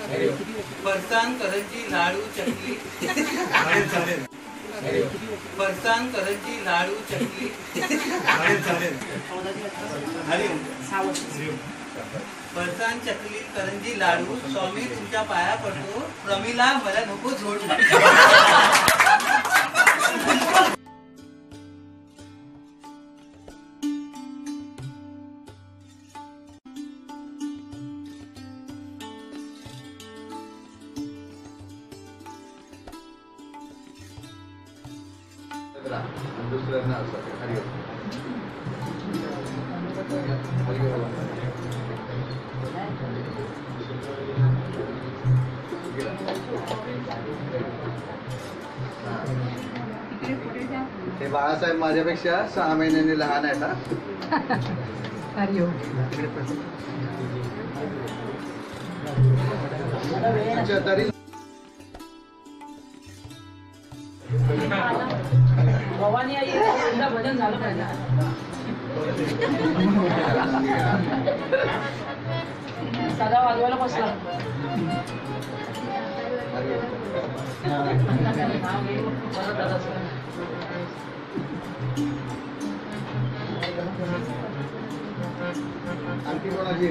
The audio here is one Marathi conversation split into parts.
फरसाण करंजी लाडू चकली फरसाण करंजी लाडू चकली फरसाण चकली करंजी लाडू स्वामी तुमच्या पाया पडतो प्रमिला मला नको झोडू. दुसऱ्यांना असं हरिओम हे बाळासाहेब माझ्यापेक्षा 6 महिन्यांनी लहान आहे ना. हरिओम अच्छा तरी भवानी आई भजन झालं पाहिजे. सदा वाजवायला बसला. आणखी कोणाची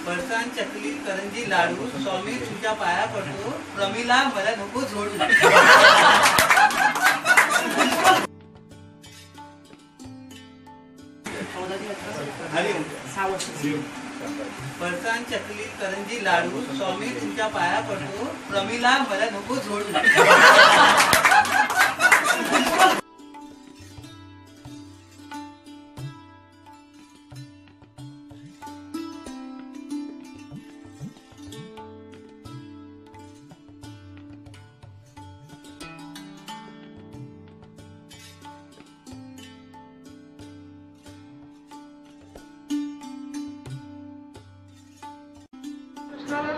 फरसाण चकली करंजी लाडू स्वामी तुमच्या पाया पडतो प्रमिला मला नको झोडू. फरसाण चकली करंजी लाडू स्वामी तुमच्या पाया पडतो प्रमिला मला नको झोडू.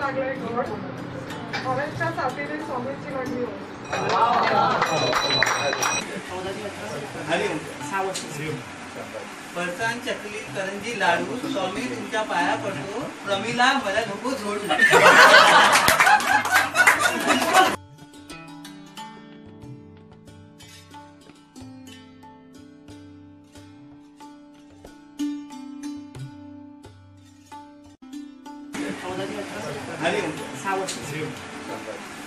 लागलाय घड ऑरेंजच्या साथीने स्वामीची लागली फरसाण चकली करंजी लाडू स्वामी तुमच्या पाया पडतो प्रमिला मला नको झोडू.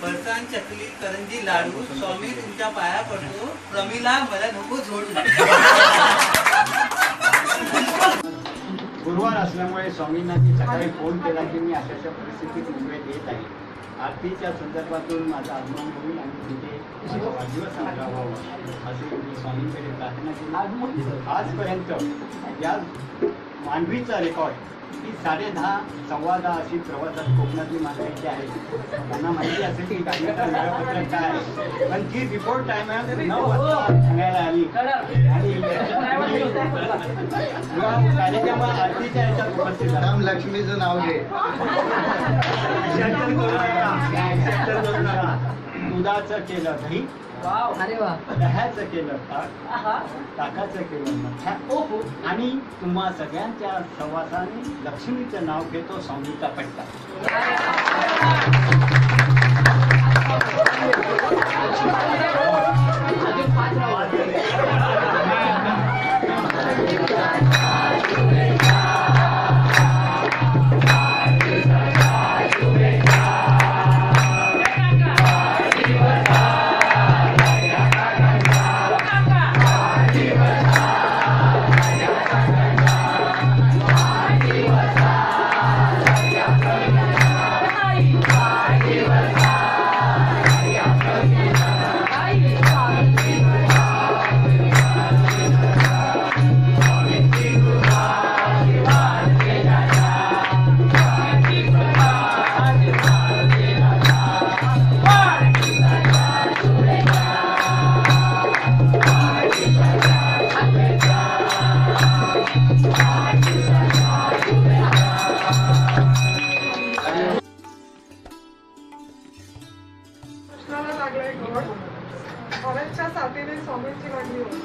फरसाण चकली करंजी लाडू स्वामी तुमच्या पाया पडतो प्रमिला मला नको झोडू. गुरुवार असल्यामुळे स्वामींना सकाळी फोन केला की मी अशा परिस्थितीत मुंबईत येत आहे. आरतीच्या संदर्भातून माझा आगमन होईल आणि तिथे वाढदिवस साजरा व्हावा असे मी स्वामींकडे प्रार्थना केली. आजपर्यंत या मांडवीचा रेकॉर्ड ही 10:30 10:15 अशी प्रवासात कोकणातली माणसाची आहे. त्यांना माहिती असेल की कार्यक्रम वेळापत्रक काय आहे, पण जी रिपोर्ट टाइम आहे 9 वाजता सांगायला आली आणि कार्यक्रमात आरतीच्या याच्यात उपस्थित राम लक्ष्मीचं नाव घे. दुधाचं केलं दही, अरे वा, दह्याचं केलं ताक, ताकाचं केलं मठ्ठा आणि तुम्हा सगळ्यांच्या सहवासाने लक्ष्मीचं नाव घेतो स्वामीचा पट्टा. हव्यांच्या साथीने स्वामींची लागली होती.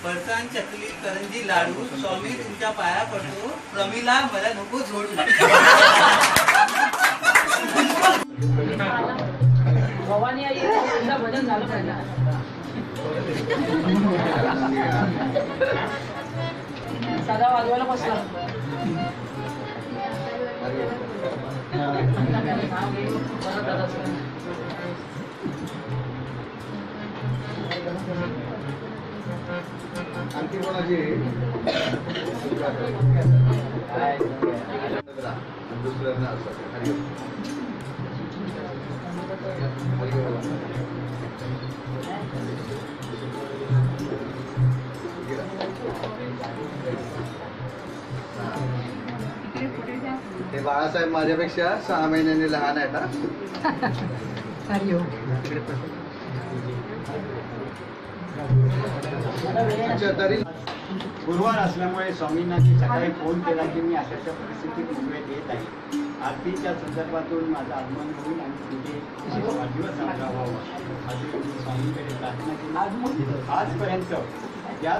फरसाण चकली करंजी लाडू स्वामी तुमच्या पाया पडतो. प्रमिला मला नको झोडू. भवानी आई यंदा भजन झालं पाहिजे. सदा वाजवायला बसला. आणखी कोणाची दुसऱ्यांना असं हरिओम हरिओम. हे बाळासाहेब माझ्यापेक्षा 6 महिन्यांनी लहान आहेत हा. हरिओम. अच्छा तरी गुरुवार असल्यामुळे स्वामींनी सकाळी फोन केला की मी अशा परिस्थितीत मुंबईत येत आहे. आरतीच्या संदर्भातून माझं आगमन होईल आणि तिथे माझा वाढदिवस साजरा व्हावा असे मी स्वामींकडे प्रार्थना केली. आजपर्यंत या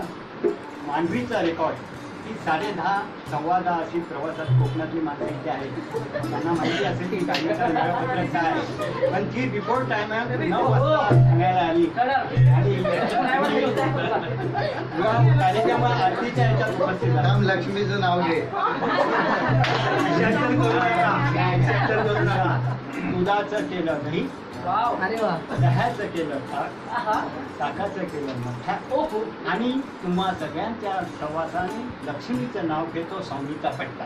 मांडवीचा रेकॉर्ड की 10:30 10:15 अशी प्रवासात कोकणातली माणसं इथे आहेत. त्यांना माहिती असेल की टायमाचं वेळापत्रक काय आहे, पण ती बिफोर टाइम 9 वाजता सांगायला आली आणि कार्यक्रम आरतीच्या याच्यात उपस्थित झाला. राम लक्ष्मीचं नाव घे. दुधाचं केलं दही, अरे वा. दह्याचं केलं ताक, ताकाचं केलं मठ्ठा आणि तुम्हा सगळ्यांच्या सहवासाने लक्ष्मीचं नाव घेतो स्वामीचा पट्टा.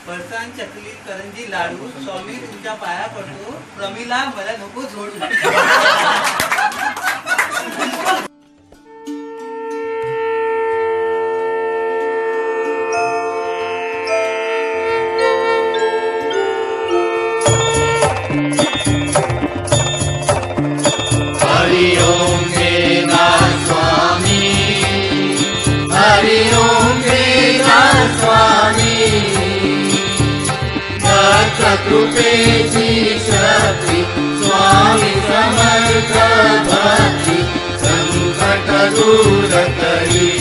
फरसाण चकली करंजी लाडू स्वामी तुमच्या पाया पडतो. प्रमिला मला नको झोडू. हरिओम वेदांत स्वामी, हरिओम वेदांत स्वामी. दत्त कृपेची शक्ती स्वामी समर्थ भक्ती संकट दूर करी.